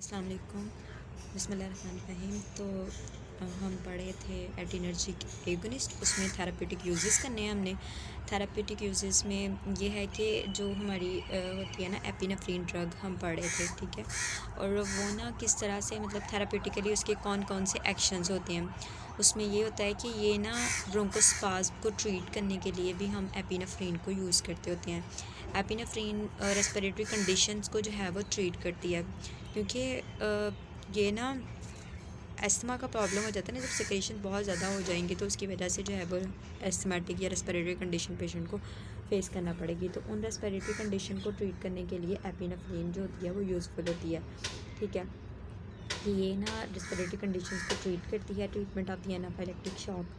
अस्सलाम वालेकुम। बिस्मिल्लाहिर्रहमानिर्रहीम। तो हम पढ़े थे एड्रीनर्जिक एगोनिस्ट, उसमें थेरापेटिक यूजेस करने हैं हमने। थेरापेटिक यूजेस में ये है कि जो हमारी होती है ना एपिनेफ्रीन ड्रग हम पढ़े थे, ठीक है। और वो ना किस तरह से मतलब थेरापेटिकली उसके कौन कौन से एक्शंस होते हैं। उसमें ये होता है कि ये ना ब्रोंकोस्पाज्म को ट्रीट करने के लिए भी हम एपिनेफ्रीन को यूज़ करते होते हैं। एपिनेफ्रीन रेस्पिरेटरी कंडीशंस को जो है वो ट्रीट करती है, क्योंकि ये ना अस्थमा का प्रॉब्लम हो जाता है ना, जब सिक्रेशन बहुत ज़्यादा हो जाएंगी तो उसकी वजह से जो है वो एस्थमेटिक या रेस्पिरेटरी कंडीशन पेशेंट को फेस करना पड़ेगी। तो उन रेस्पिरेटरी कंडीशन को ट्रीट करने के लिए एपिनेफ्रीन जो होती है वो यूज़फुल होती है, ठीक है। कि ये ना रेस्पिरेटरी कंडीशंस को ट्रीट करती है, treatment of the anaphylactic shock.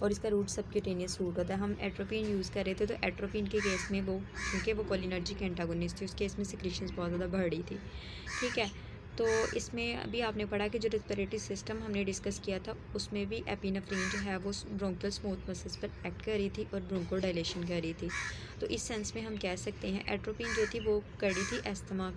और इसका रूट सबक्यूटेनियस रूट होता है। हम एट्रोपिन यूज़ कर रहे थे, तो एट्रोपिन के केस में वो क्योंकि वो कोलिनर्जिक एंटागोनिस्ट थी, उस केस में सिक्रेशंस बहुत ज़्यादा बढ़ रही थी, ठीक है। तो इसमें अभी आपने पढ़ा कि जो रेस्पिरेटरी सिस्टम हमने डिस्कस किया था उसमें भी एपिनेफ्रीन जो है वो ब्रोंकियल स्मूथ मसल्स पर एक्ट कर रही थी और ब्रोंको डायलेशन कर रही थी। तो इस सेंस में हम कह सकते हैं एट्रोपिन जो थी वो कर रही थी एस्थमा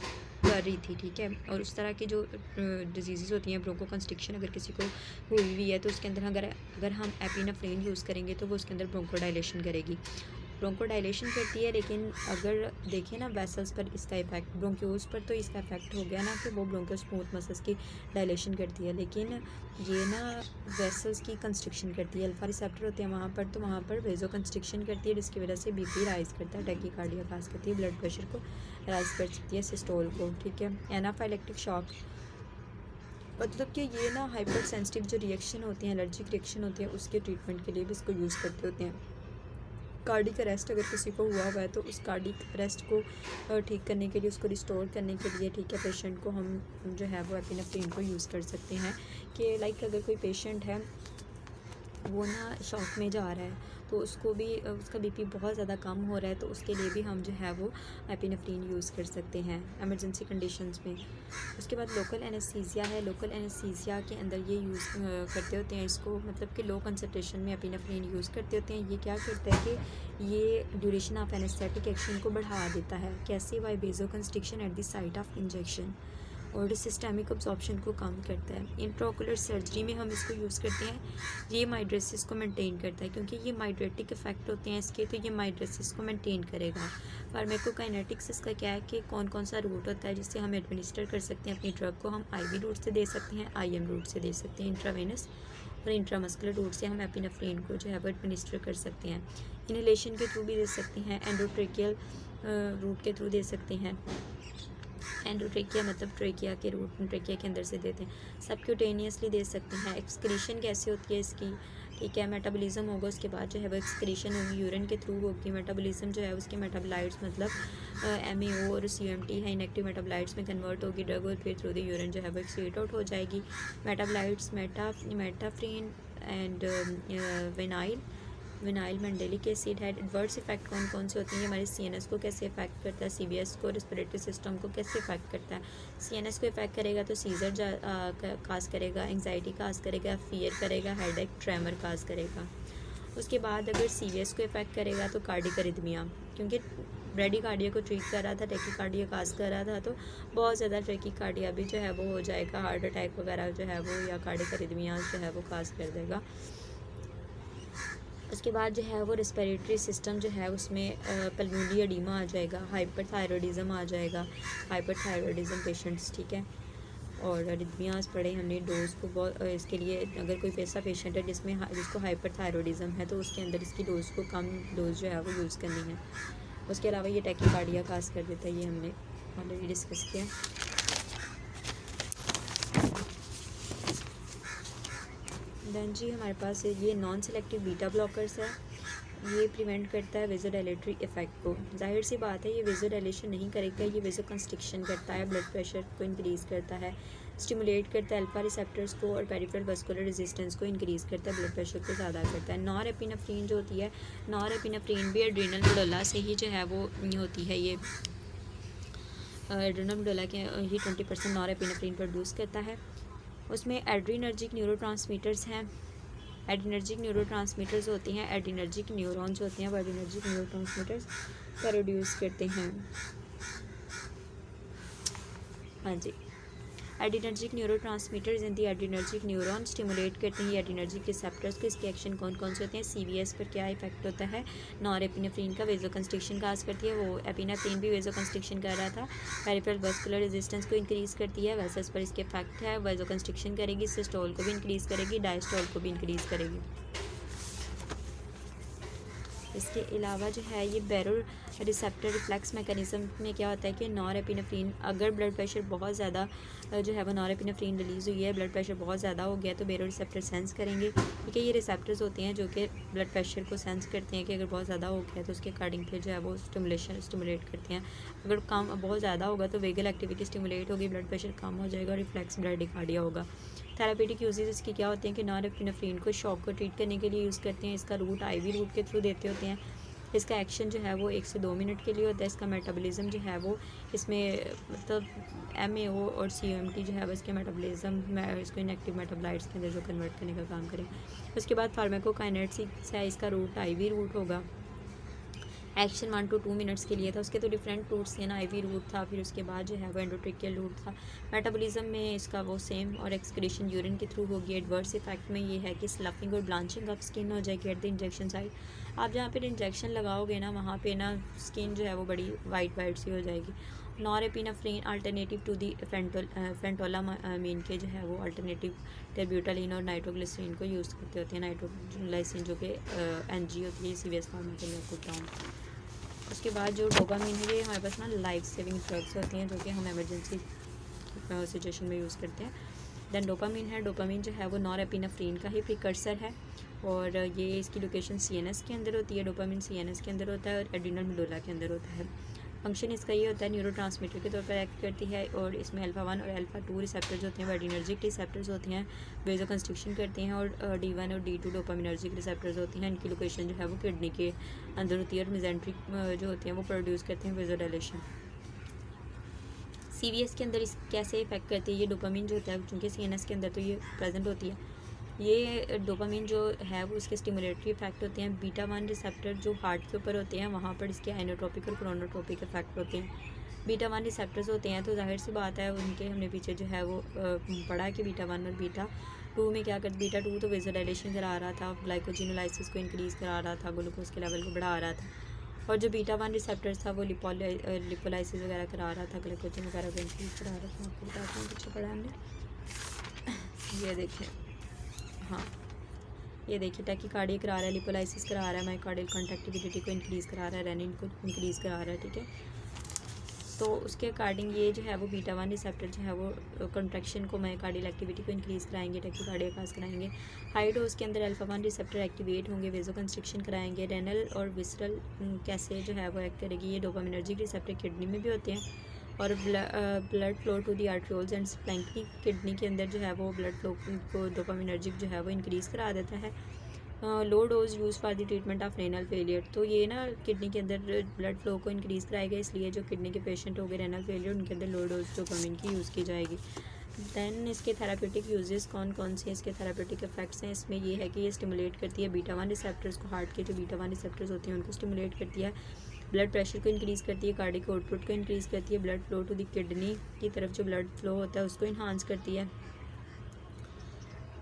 कर रही थी, ठीक है। और उस तरह की जो डिजीज़ होती हैं, ब्रोंको कंस्ट्रिक्शन अगर किसी को हुई हुई है तो उसके अंदर अगर हम एपिनेफ्रीन यूज़ करेंगे तो वो उसके अंदर ब्रोंको डायलेशन करेगी, ब्रोंको डायलेशन करती है। लेकिन अगर देखें ना वेसल्स पर इसका इफेक्ट, ब्रोंक्यूल्स पर तो इसका इफेक्ट हो गया ना कि वो ब्रोंकियल स्मूथ मसल्स की डायलेशन करती है, लेकिन ये ना वेसल्स की कंस्ट्रिक्शन करती है। अल्फा रिसेप्टर होते हैं वहाँ पर, तो वहाँ पर वेजो कंस्ट्रिक्शन करती है, जिसकी वजह से बीपी राइज करता है, टैकीकार्डिया काज करती है, ब्लड प्रेशर को राइज कर सकती है, सिस्टोल को, ठीक है। एनाफाइलेक्टिक शॉक मतलब कि ये ना हाइपर सेंसिटिव जो रिएक्शन होती हैं, एलर्जिक रिएक्शन होती है, उसके ट्रीटमेंट के लिए भी इसको यूज़ करते होते हैं। कार्डिक अरेस्ट अगर किसी को हुआ है तो उस कार्डिक अरेस्ट को ठीक करने के लिए, उसको रिस्टोर करने के लिए, ठीक है, पेशेंट को हम जो है वो एपिनेफ्रीन को यूज़ कर सकते हैं। कि लाइक अगर कोई पेशेंट है वो ना शॉक में जा रहा है तो उसको भी उसका बीपी बहुत ज़्यादा कम हो रहा है, तो उसके लिए भी हम जो है वो एपिनेफ्रीन यूज़ कर सकते हैं एमरजेंसी कंडीशंस में। उसके बाद लोकल एनेस्थीसिया है। लोकल एनेस्थीसिया के अंदर ये यूज़ करते होते हैं इसको, मतलब कि लो कंसनट्रेशन में एपिनेफ्रीन यूज़ करते होते हैं। ये क्या करता है कि ये ड्यूरेशन ऑफ एनेस्थेटिक एक्शन को बढ़ा देता है। कैसे? By vasoconstriction at the site of injection, और सिस्टेमिक अब्जॉर्प्शन को कम करता है। इंट्राओकुलर सर्जरी में हम इसको यूज़ करते हैं। ये माइड्रेसिस को मेंटेन करता है, क्योंकि ये माइड्रेटिक इफेक्ट होते हैं इसके, तो ये माइड्रेसिस को मेंटेन करेगा। फार्माकोकाइनेटिक्स इसका क्या है कि कौन कौन सा रूट होता है जिससे हम एडमिनिस्टर कर सकते हैं अपनी ड्रग को। हम आईवी रूट से दे सकते हैं, आईएम रूट से दे सकते हैं, इंट्रावेनस और इंट्रामस्कुलर रूट से हम एपिनेफ्रीन को जो है वो एडमिनिस्टर कर सकते हैं। इनहेलेशन के थ्रू भी दे सकते हैं, एंडोट्रेकियल रूट के थ्रू दे सकते हैं। एंडोट्रेकिया मतलब ट्रेकिया के रूट, ट्रेकिया के अंदर से देते हैं। सबक्यूटेनियसली दे सकते हैं। एक्सक्रीशन कैसे होती है इसकी, ठीक है, मेटाबॉलिज्म होगा, उसके बाद जो है वो एक्सक्रीशन होगी, यूरिन के थ्रू होगी। मेटाबॉलिज्म जो है उसके मेटाबोलाइट्स मतलब एमएओ और सीएमटी है, इनएक्टिव मेटाबोलाइट्स में कन्वर्ट होगी ड्रग, और फिर थ्रू द यूरिन जो है वो एक्सक्रीट आउट हो जाएगी। Metabolites metanephrine and vanillyl mandelic acid है। एडवर्स इफेक्ट कौन कौन से होते हैं? ये हमारे सीएनएस को कैसे इफेक्ट करता है, सीबीएस को, रेस्पिरेटरी सिस्टम को कैसे इफेक्ट करता है। सीएनएस को इफेक्ट करेगा तो सीजर काज करेगा, एंग्जाइटी काज करेगा, फियर करेगा, हेडेक, ट्रेमर काज करेगा। उसके बाद अगर सीबीएस को इफेक्ट करेगा तो कार्डिक अरिथमिया, क्योंकि ब्रेडिकार्डिया को ट्रीट कर रहा था, टैकीकार्डिया काज कर रहा था, तो बहुत ज़्यादा टैकीकार्डिया भी जो है वो हो जाएगा, हार्ट अटैक वगैरह जो है वो या कार्डिक अरिथमिया जो है वो काज कर देगा। उसके बाद जो है वो रेस्पिरेटरी सिस्टम जो है उसमें पल्मोनरी एडीमा आ जाएगा, हाइपरथायरॉयडिज्म आ जाएगा, हाइपरथायरॉयडिज्म पेशेंट्स, ठीक है। और अरिथमियास पढ़े हमने डोज को बहुत इसके लिए अगर कोई ऐसा पेशेंट है जिसको हाइपरथायरॉयडिज्म है तो उसके अंदर इसकी डोज को कम डोज जो है वो यूज़ करनी है। उसके अलावा ये टैकीकार्डिया काज कर देता है, ये हमने ऑलरेडी डिस्कस किया। दैन जी हमारे पास ये नॉन सेलेक्टिव बीटा ब्लॉकर्स है। ये प्रिवेंट करता है वेजोडाइलेटरी इफेक्ट को। जाहिर सी बात है ये वेजोडाइलेशन नहीं करेगा, ये वेजो कंस्ट्रिक्शन करता है, ब्लड प्रेशर को इंक्रीज़ करता है, स्टिमुलेट करता है अल्फा रिसेप्टर्स को, और पेरिफेरल वास्कुलर रेजिस्टेंस को इंक्रीज़ करता है, ब्लड प्रेशर को ज़्यादा करता है। नॉर एपिनेफ्रीन जो होती है, नॉर एपिनेफ्रीन भी एड्रीनल मेडुला से ही जो है वो होती है। ये एड्रीनल मेडुला के ही 20% नॉर एपिनेफ्रीन प्रोड्यूस करता है। उसमें एड्रीनर्जिक न्यूरोट्रांसमीटर्स हैं। एड्रीनर्जिक न्यूरोट्रांसमीटर्स होते हैं, एड्रीनर्जिक न्यूरॉन्स होते हैं, वो एड्रीनर्जिक न्यूरोट्रांसमीटर्स प्रोड्यूस करते हैं। हाँ जी। एड्रीनर्जिक न्यूरोट्रांसमीटर्स इन दी एड्रीनर्जिक न्यूरॉन स्टिमुलेट करते हैं एड्रीनर्जिक रिसेप्टर्स को। इसके एक्शन कौन कौन से होते हैं? CVS पर क्या इफेक्ट होता है? नॉरएपिनेफ्रिन का वेजोकंस्ट्रिक्शन काज करती है, वो एपिनेफ्रिन भी वेजोकंस्ट्रिक्शन कर रहा था। पेरिफेरल वस्कुलर रेजिस्टेंस को इंक्रीज़ करती है, वेसल्स पर इसके इफेक्ट है, वेजोकंस्ट्रिक्शन करेगी, सिस्टोल को भी इंक्रीज़ करेगी, डायस्टोल को भी इंक्रीज़ करेगी। इसके अलावा जो है ये बैरो रिसेप्टर रिफ्लेक्स मैकेनिज़्म में क्या होता है कि नॉरएपिनेफ्रिन, अगर ब्लड प्रेशर बहुत ज़्यादा जो है वो नॉरएपिनेफ्रिन रिलीज़ हुई है, ब्लड प्रेशर बहुत ज़्यादा हो गया तो बैरो रिसेप्टर सेंस करेंगे। ठीक है, ये रिसेप्टर्स होते हैं जो कि ब्लड प्रेशर को सेंस करते हैं कि अगर बहुत ज़्यादा हो गया तो उसके अकॉर्डिंग फिर जो है वो स्टिमुलेट करते हैं। अगर कम बहुत ज़्यादा होगा तो वेगल एक्टिविटी स्टिमुलेट होगी, ब्लड प्रेशर कम हो जाएगा, रिफ्लेक्स ब्रैडिकार्डिया होगा। थेरापेटिक यूजेस इसके क्या होते हैं कि नॉरएपिनेफ्रिन को शॉक को ट्रीट करने के लिए यूज़ करते हैं। इसका रूट IV रूट के थ्रू देते होते हैं। इसका एक्शन जो है वो 1 से 2 मिनट के लिए होता है। इसका मेटाबॉलिज्म जो है वो इसमें मतलब MAO और CMT जो है वो इसके मेटाबॉलिज्म में इसको इनएक्टिव मेटाबोलाइट्स के अंदर जो कन्वर्ट करने का काम करें। उसके बाद फार्माकोकाइनेटिक्स है, इसका रूट IV रूट होगा। एक्शन 1 to 2 मिनट्स के लिए था। उसके तो डिफरेंट रूट्स थे ना, IV रूट था, फिर उसके बाद जो है वो एंडोट्रिकियल रूट था। मेटाबॉलिज्म में इसका वो सेम और एक्सक्रीशन यूरिन के थ्रू होगी। एडवर्स इफेक्ट में ये है कि स्लफिंग और ब्लांचिंग ऑफ स्किन हो जाएगी एट द इंजेक्शन साइड। आप जहाँ पर इंजेक्शन लगाओगे ना वहाँ पे ना स्किन जो है वो बड़ी वाइट सी हो जाएगी। Norepinephrine alternative to the phentolamine के जो है वो अल्टरनेटिव टेरब्यूटालिन और नाइट्रोग्लिसरीन को यूज़ करते होते हैं। नाइट्रोग्लिसरीन जो कि NG होती है, CVS फार्मा के लिए आपको बताऊँ। उसके बाद जो डोपामिन है ये हमारे पास ना लाइफ सेविंग ड्रग्स होती हैं जो कि हम इमरजेंसी सिचुएशन में यूज़ करते हैं। दैन डोपामिन है, डोपामिन जो है वो नॉरएपिनेफ्रिन का ही प्रिकर्सर है और ये इसकी लोकेशन CNS के अंदर होती है। डोपामिन CNS के अंदर होता है और एड्रिनल मेडुला के अंदर होता है। फंक्शन इसका ये होता है न्यूरोट्रांसमीटर के तौर पर एक्ट करती है और इसमें अल्फा 1 और अल्फा 2 रिसेप्टर्स होते हैं, वो एड्रीनर्जिक रिसेप्टर्स होते हैं, वेजोकंस्ट्रिक्शन करते हैं। और D1 और D2 डोपामिनर्जिक रिसेप्टर्स होती हैं, इनकी लोकेशन जो है वो किडनी के अंदर होती है और मेजेंट्रिक जो होते हैं वो प्रोड्यूस करते हैं वेजोडाइलेशन। CVS के अंदर इस कैसे इफेक्ट करती है ये डोपामिन जो होता है, चूँकि CNS के अंदर तो ये प्रेजेंट होती है। ये डोपामिन जो है वो इसके स्टिमुलेटरी इफेक्ट होते हैं। बीटा 1 रिसेप्टर जो हार्ट के ऊपर होते हैं वहाँ पर इसके आइनोट्रोपिक और क्रोनोट्रोपिक इफेक्ट होते हैं। बीटा 1 रिसेप्टर्स होते हैं तो जाहिर सी बात है उनके हमने पीछे जो है वो पढ़ा कि बीटा 1 और बीटा 2 में क्या करते। बीटा 2 तो वेजोडाइलेशन करा रहा था, ग्लाइकोजिनोलाइसिस को इंक्रीज़ करा रहा था, ग्लूकोज के लेवल को बढ़ा रहा था। और जो बीटा 1 रिसेप्टर्स था वो लिपोलाइसिस वगैरह करा रहा था, ग्लाइकोजन वगैरह को इंक्रीज़ करा रहा था। आपको बताते हैं पीछे पढ़ा हमने, ये देखें, हाँ ये देखिए टैकीकार्डिया करा रहा है, लिपोलाइसिस करा रहा है, मायोकार्डियल कॉन्ट्रैक्टिबिलिटी को इंक्रीज़ करा रहा है, रेनिन को इंक्रीज़ करा रहा है। ठीक है, तो उसके अकॉर्डिंग ये जो है वो बीटा 1 रिसेप्टर जो है वो कंट्रैक्शन को मायोकार्डियल एक्टिविटी को इंक्रीज़ कराएंगे, टैकीकार्डिया काज कराएंगे। हाई डोज के अंदर अल्फा 1 रिसेप्टर एक्टिवेट होंगे, वेजोकंस्ट्रिक्शन कराएंगे। रेनल और विसरल कैसे जो है वो एक्ट करेगी, ये डोपामिनर्जिक रिसेप्टर किडनी में भी होते हैं और blood flow to the arterioles and splanchnic kidney के अंदर जो है वो ब्लड फ्लो को डोपामिनर्जिक जो है वो इंक्रीज़ करा देता है। Low dose use for the treatment of renal failure, तो ये ना किडनी के अंदर ब्लड फ्लो को इंक्रीज़ कराएगा, इसलिए जो किडनी के पेशेंट हो गए रेनल फेलियर उनके अंदर लो डोज डोपामिन की यूज़ की जाएगी। दैन इसके थेरापेटिक यूजेस कौन कौन से इसके थेरापेटिक इफेक्ट्स हैं, इसमें ये है कि ये स्टिमुलेट करती है बीटा 1 रिसेप्टर्स को, हार्ट के जो बीटा 1 रिसेप्टर्स होते हैं उनको स्टिमुलेट करती है, ब्लड प्रेशर को इंक्रीज़ करती है, कार्डिक आउटपुट को इंक्रीज़ करती है, blood flow to the kidney की तरफ जो ब्लड फ्लो होता है उसको इन्हांस करती है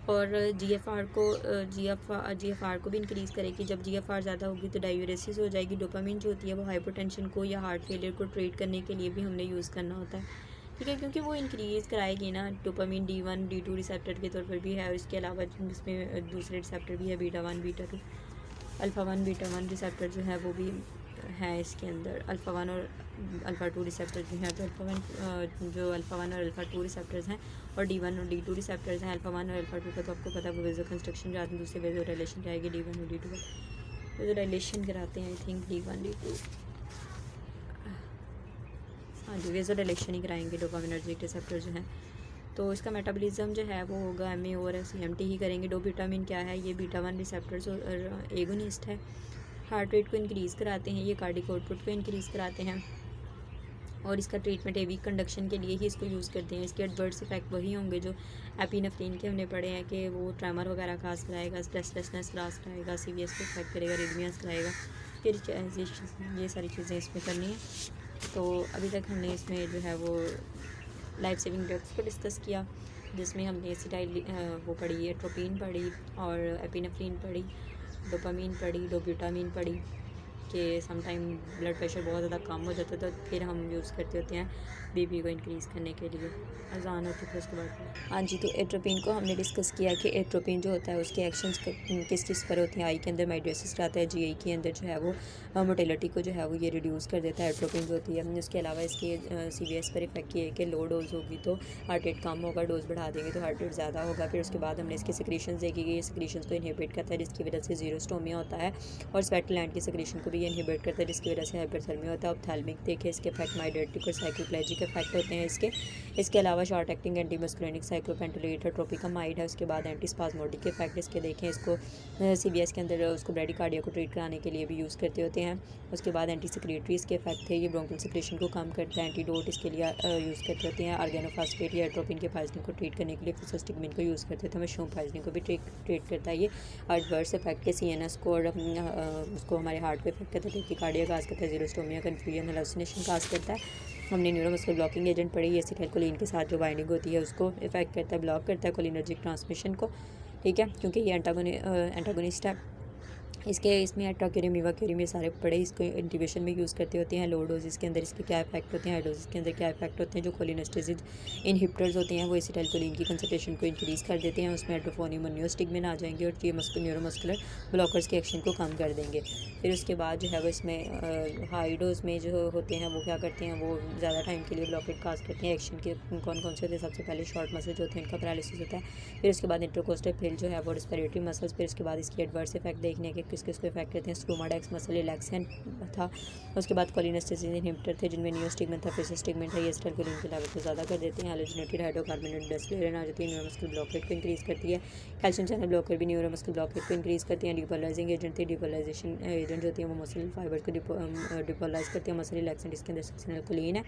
और GFR को भी इंक्रीज़ करेगी। जब GFR ज़्यादा होगी तो डायूरेसिस हो जाएगी। डोपामिन जो होती है वो हाइपरटेंशन को या हार्ट फेलियर को ट्रीट करने के लिए भी हमने यूज़ करना होता है। ठीक है, क्योंकि वो इंक्रीज़ कराएगी ना। डोपामिन D1 D2 रिसेप्टर के तौर पर भी है और इसके अलावा इसमें दूसरे रिसेप्टर भी है beta 1 beta 2, alpha 1 beta 1 receptor जो है वो भी है इसके अंदर। अल्फ़ा 1 और अल्फ़ा 2 रिसेप्टर भी हैं, तो अल्फ़ा 1 और अल्फ़ा 2 रिसेप्टर्स हैं और D1 और D2 रिसेप्टर्स हैं। अल्फ़ा 1 और अल्फ़ा 2 का तो आपको पता है वो वेजोकंस्ट्रक्शन कराते हैं, दूसरे वेजोडाइलेशन कराएंगे D1 और D2 का वेजोडाइलेशन कराते हैं आई थिंक D1 D2, हाँ जी वेजोडाइलेशन ही कराएंगे डोपामिनर्जिक रिसेप्टर जो हैं। तो इसका मेटाबॉलिज्म जो है वो होगा MAO और CMT ही करेंगे। डोपामिन क्या है, ये बीटा 1 रिसेप्टर्स और एगोनिस्ट है, हार्ट रेट को इंक्रीज़ कराते हैं, ये कार्डिक आउटपुट को इंक्रीज़ कराते हैं और इसका ट्रीटमेंट एवी कंडक्शन के लिए ही इसको यूज़ करते हैं। इसके एडवर्स इफेक्ट वही होंगे जो एपिनेफ्रिन के हमने पढ़े हैं कि वो ट्रेमर वगैरह काज कराएगा, रेस्टलेसनेस काज कराएगा, CVS को इफेक्ट करेगा, रिदमियास कराएगा, फिर ये सारी चीज़ें इसमें करनी है। तो अभी तक हमने इसमें जो है वो लाइफ सेविंग ड्रग्स को डिस्कस किया, जिसमें हमने एसिटाइल वो पढ़ी, एट्रोपिन पढ़ी और एपिनेफ्रिन पढ़ी, डोपामीन पढ़ी, डोब्यूटामीन पढ़ी कि समटाइम ब्लड प्रेशर बहुत ज़्यादा कम हो जाता है तो फिर हम यूज़ करते होते हैं बीपी को इंक्रीज़ करने के लिए। अजान होती है उसके बाद। हाँ जी, तो एट्रोपिन को हमने डिस्कस किया कि एट्रोपिन जो होता है उसके एक्शंस किस किस पर होते हैं। आई के अंदर माइड्रेसिस कराता है, जीआई के अंदर जो है वो मोटेलिटी को जो है वो ये रिड्यूस कर देता है एट्रोपिन जो होती है। उसके अलावा इसके सीवीएस पर इफेक्ट ये है कि लो डोज होगी तो हार्ट रेट कम होगा, डोज बढ़ा देंगे तो हार्ट रेट ज़्यादा होगा। फिर उसके बाद हमने इसकी सिक्रीशंस देखी कि ये सिक्रीशंस को इनहिबिट करता है जिसकी वजह से जीरोस्टोमिया होता है, और स्वेट ग्लैंड की सिक्रीशन को भी ये इनहिबिट करता है जिसकी वजह से हाइपरथर्मिया होता है। ऑप्थेल्मिक देखे इसके इफेक्ट माइड्रेटिक और साइक्लोप्लेजिक इफेक्ट होते हैं इसके अलावा short acting antimuscarinic cyclopentolate tropicamide है। उसके बाद एंटी स्पाज्मोडिक इफेक्ट इसके देखें, इसको सीबीएस के अंदर उसको ब्रेडिकार्डिया को ट्रीट कराने के लिए भी यूज़ करते होते हैं। उसके बाद एंटी सेक्रेटरी इसके इफेक्ट थे, ये ब्रोंकियल सिक्रेशन को कम करता है। एंटीडोट इसके लिए यूज़ करते होते हैं। ऑर्गेनोफॉस्फेट या एट्रोपिन के पॉइजनिंग को ट्रीट करने के लिए फिसोस्टिगमिन को यूज़ करते थे। मशरूम पॉइजनिंग को भी ट्रीट करता है। ये एडवर्स इफेक्ट के सीएनएस को और उसको हमारे हार्ट को इफेक्ट करता है, टेकिकार्डिया काज करता है, जीरोस्टोमिया, कन्फ्यूजन, हेलुसिनेशन काज करता है। हमने न्यूरोमस्कुलर ब्लॉकिंग एजेंट पढ़ी, ये एसिटाइलकोलिन के साथ जो बाइंडिंग होती है उसको इफेक्ट करता है, ब्लॉक करता है कोलिनर्जिक ट्रांसमिशन को, ठीक है, क्योंकि ये एंटागोनिस्ट है। इसमें एट्राक्यूरियम, मीवाक्यूरियम ये सारे पड़े इसको इंटिवेशन में यूज़ करते होते हैं। लो डोजेस के अंदर इसके क्या इफेक्ट होते हैं, हाई डोजेस के अंदर क्या इफेक्ट होते हैं। जो कोलिनेस्टेसिड इनहिबिटर्स होते हैं वो एसिटाइलकोलिन की कंसंट्रेशन को इंक्रीज़ कर देते हैं, उसमें एट्रोफोनियम और नियोस्टिगमिन आ जाएंगे और ये न्यूरोमस्कुलर ब्लॉकर्स के एक्शन को कम कर देंगे। फिर उसके बाद जो है वो इसमें हाई डोज में जो होते हैं वो क्या करते हैं, वो ज़्यादा टाइम के लिए ब्लॉकेट काज करते हैं। एक्शन के कौन कौन से होते हैं, सबसे पहले शॉर्ट मसल जो होते हैं इनका पैरालिसिस होता है। फिर उसके बाद इंटरकोस्टल फिल जो है वो रिस्पिरेटरी मसल्स। फिर उसके बाद इसकी एडवर्स इफेक्ट देखने के किस किस को इफेक्ट करते हैं, स्क्रूमाडेक्स मसल रिलैक्सेंट था। उसके बाद कोलिनेस्टेसिस इनहिबिटर थे जिनमें नियोस्टिगमिन था, फिसोस्टिगमिन था। ये एसिटाइलकोलिन के लेवल को ज़्यादा कर देते हैं। हैलोजिनेटेड हाइड्रोकार्बोनेटेड डेस्लेरन आ जाती है, न्यूरोमस्कुलर ब्लॉकेट को इंक्रीज़ करती है। कैल्शियम चैनल ब्लॉकर भी न्यूरोमस्कुलर ब्लॉकेट को इंक्रीज़ करती है। डिपोलराइजिंग एजेंट थे, डिपोलराइजेशन एजेंट होती है वो मसल फाइबर्स को डिपोलराइज करती है। मसल रिलैक्सेंट इसके अंदर सक्सिनैल्कोलिन है।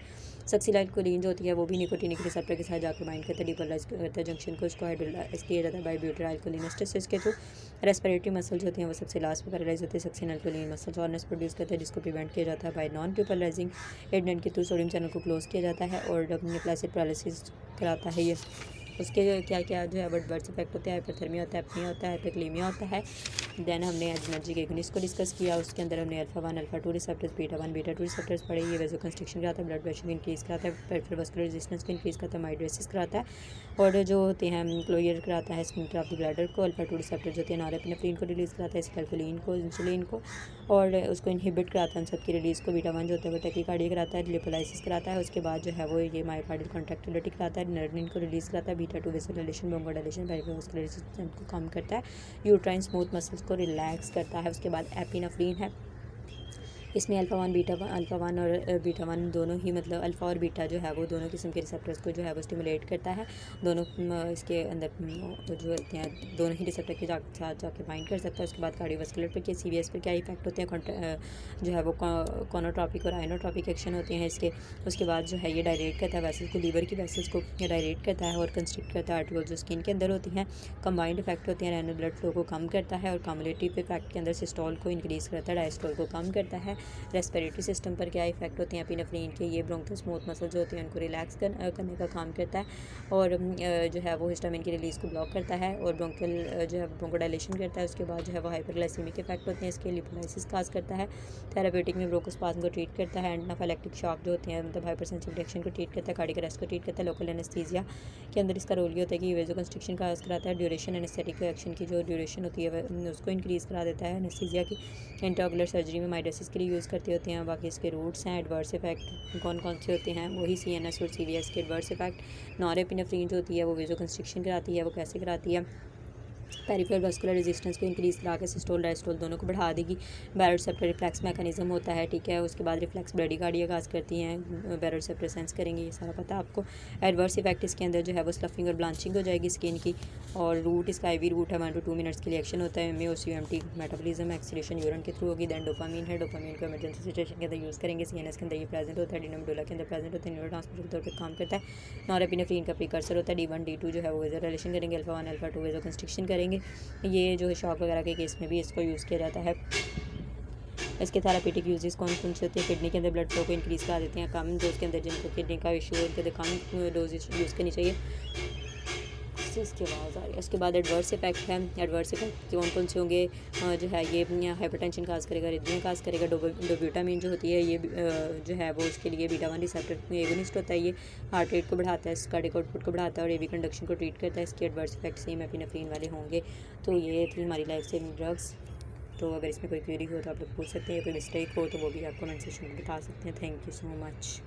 सक्सिनैल्कोलिन जो होती है वो भी निकोटिनिक रिसेप्टर के साथ जाकर बाइंड करता है, डिपोलराइज करता है जंक्शन को, इसको हाइड्रोलाइज किया जाता है बाय ब्यूटाइलकोलिनेस्टेसिस के थ्रू। रेस्पिरेटरी मसल्स होती हैं वो सबसे लास्ट में पैरालाइज होते हैं। सक्सिनैल्कोलिन मसल सॉरनेस प्रोड्यूस करता है जिसको प्रिवेंट किया जाता है बाय नॉन ट्यूपलाइजिंग एजेंट के थ्रू। सोडियम चैनल को क्लोज किया जाता है और फ्लैसिड पैरालिसिस कराता है ये। उसके क्या क्या जो है बर्ड्स इफेक्ट होते हैं, हाइपरथर्मिया होता है, एपनिया होता है, हाइपरक्लेमिया होता है। देन हमने एडरेनर्जिक एगोनिस्ट को डिस्कस किया, उसके अंदर हमने अल्फा-1 अल्फा-2 रिसेप्टर्स, बीटा-1 बीटा-2 रिसेप्टर्स पढ़े। ये वेजो कंस्ट्रिक्शन कराता है, ब्लड प्रेशर को इंक्रीज़ कराता है, पेरिफेरल वास्कुलर रेजिस्टेंस को इंक्रीज़ करता है, माइड्रेसिस कराता है, और जो होते हैं क्लोयर कराता है स्फिंक्टर ऑफ द ब्लैडर को। अल्फा-2 रिसेप्टर जो होते हैं नॉरेपिनेफ्रिन को रिलीज़ कराता है, एसिटाइलकोलिन को, इंसुलिन को, और उसको इनहिबिट कराता है उन सबकी रिलीज़ को। बीटा-1 जो होता है वो टैकीकार्डिया कराता है, लिपोलाइसिस कराता है। उसके बाद जो है वो ये मायोकार्डियल कॉन्ट्रैक्टिलिटी कराता है, नर्विन को रिलीज़ कराता है। Beta two vasodilation, bronchodilation, peripheral vascular resistance को कम करता है। यूट्राइन स्मूथ मसल्स को रिलैक्स करता है। उसके बाद एपिनेफ्रिन है, इसमें अल्फ़ा-1 और बीटा-1 दोनों ही, मतलब अल्फ़ा और बीटा जो है वो दोनों किस्म के रिसेप्टर्स को जो है वो स्टिमुलेट करता है। दोनों इसके अंदर जो होते हैं दोनों ही रिसेप्टर के साथ जाके बाइंड कर सकता है। उसके बाद कार्डियोवास्कुलर पर क्या, सीवीएस पर क्या इफेक्ट होते हैं, जो है वो कोनोट्रॉपिक और आइनोट्रॉपिक एक्शन होते हैं इसके। उसके बाद जो है ये डायरेक्ट करता है वेसल्स को, लीवर की वेसल्स को डायरेक्ट करता है और कंस्ट्रिक्ट करता है आर्टिकल्स जो स्किन के अंदर होती हैं। कंबाइंड इफेक्ट होते हैं, रेनल ब्लड फ्लो को कम करता है और कम्युलेटिव इफेक्ट के अंदर सिस्टोल को इंक्रीज़ करता है, डायस्टोल को कम करता है। रेस्पिरेटरी सिस्टम पर क्या इफेक्ट होते हैं एपिनेफ्रिन के, ये ब्रोंकियल स्मूथ मसल जो होते हैं उनको रिलैक्स करने का काम करता है और जो है वो हिस्टामिन की रिलीज़ को ब्लॉक करता है और ब्रोंकियल जो है ब्रोंकोडाइलेशन करता है। उसके बाद जो है वो हाइपरग्लाइसीमिक इफेक्ट होते हैं इसके, लिपोलाइसिस काज करता है। थेरापेटिक में ब्रोंकोस्पाज्म को ट्रीट करता है। एनाफिलैक्टिक शॉक जो होते हैं मतलब हाइपरसेंसिटिव रिएक्शन को ट्रीट करता है। कार्डियक अरेस्ट को ट्रीट करता है। लोकल एनेस्थीसिया के अंदर इसका रोल ये होता है कि वेजो कंस्ट्रिक्शन काज कराता है। ड्यूरेशन एनेस्थेटिक एक्शन की जो ड्यूरेशन होती है उसको इंक्रीज़ करा देता है एनेस्थीसिया की। इंट्राओकुलर सर्जरी में माइड्रेसिस के लिए यूज़ करते होते हैं। बाकी इसके रूट्स हैं, एडवर्स इफेक्ट कौन कौन से होते हैं, वही सीएनएस और सीवीएस के एडवर्स इफेक्ट। नॉरेपिनेफ्रिन जो होती है वो वेजो कंस्ट्रिक्शन कराती है, वो कैसे कराती है, पेरिफेरल वास्कुलर रेजिस्टेंस को इंक्रीज़ करा के सिस्टोल डायस्टोल दोनों को बढ़ा देगी। बैरोसेप्टर रिफ्लेक्स मैकेनिज्म होता है, ठीक है। उसके बाद रिफ्लेक्स ब्रेडिकार्डिया काज करती हैं, बैरोसेप्टर सेंस करेंगे, ये सारा पता है आपको। एडवर्स इफेक्ट इसके अंदर जो है वो स्लफिंग और ब्लांचिंग हो जाएगी स्किन की। और रूट इसका आईवी रूट है, 1 to 2 मिनट्स के लिए एक्शन होता है। MAOCUMT मेटाबॉलिज्म, एक्सीलेशन यूरिन के थ्रू होगी। दैन डोपामीन है, डोपामीन को इमरजेंसी सिचुएशन के अंदर यूज़ करेंगे। सीएनएस के अंदर ये प्रेजेंट होता है, एडिनोमेडुला के अंदर प्रेजेंट होता है, न्यूरोट्रांसमीटर के तौर पर काम करता है। नॉरेपिनेफ्रिन का प्रीकर्सर होता है। D1 D2 जो है वो वेजो रिलेशन करेंगे, अल्फा-1 अल्फा-2 वेजो कंस्ट्रिक्शन करेंगे। ये जो है शॉक वगैरह के केस में भी इसको यूज़ किया जाता है। इसके थेरापीटिक यूजेस कौन कौन से होते हैं? किडनी के अंदर ब्लड फ्लो को इंक्रीज़ करा देते हैं, कम डोज के अंदर जिनको किडनी का इशू है उनके कम डोज यूज़ करनी चाहिए। इसकी आवाज़ आ रही है। उसके बाद एडवर्स इफेक्ट है। एडवर्स इफेक्ट कौन कौन से होंगे? जो है ये हाइपरटेंशन काज करेगा, रिदमिया काज करेगा। डोब्यूटामीन जो होती है ये जो है वो उसके लिए बीटा 1 रिसेप्टर एगोनिस्ट होता है। ये हार्ट रेट को बढ़ाता है, कार्डियक आउटपुट को बढ़ाता है और एवी कंडक्शन को ट्रीट करता है। इसके एडवर्स इफेक्ट सेम एपिनेफ्रिन वाले होंगे। तो ये थी हमारी लाइफ सेविंग ड्रग्स। तो अगर इसमें कोई क्वेरी हो तो आप लोग पूछ सकते हैं, कोई मिस्टेक हो तो वो भी आप कमेंट सेक्शन में बता सकते हैं। Thank you so much.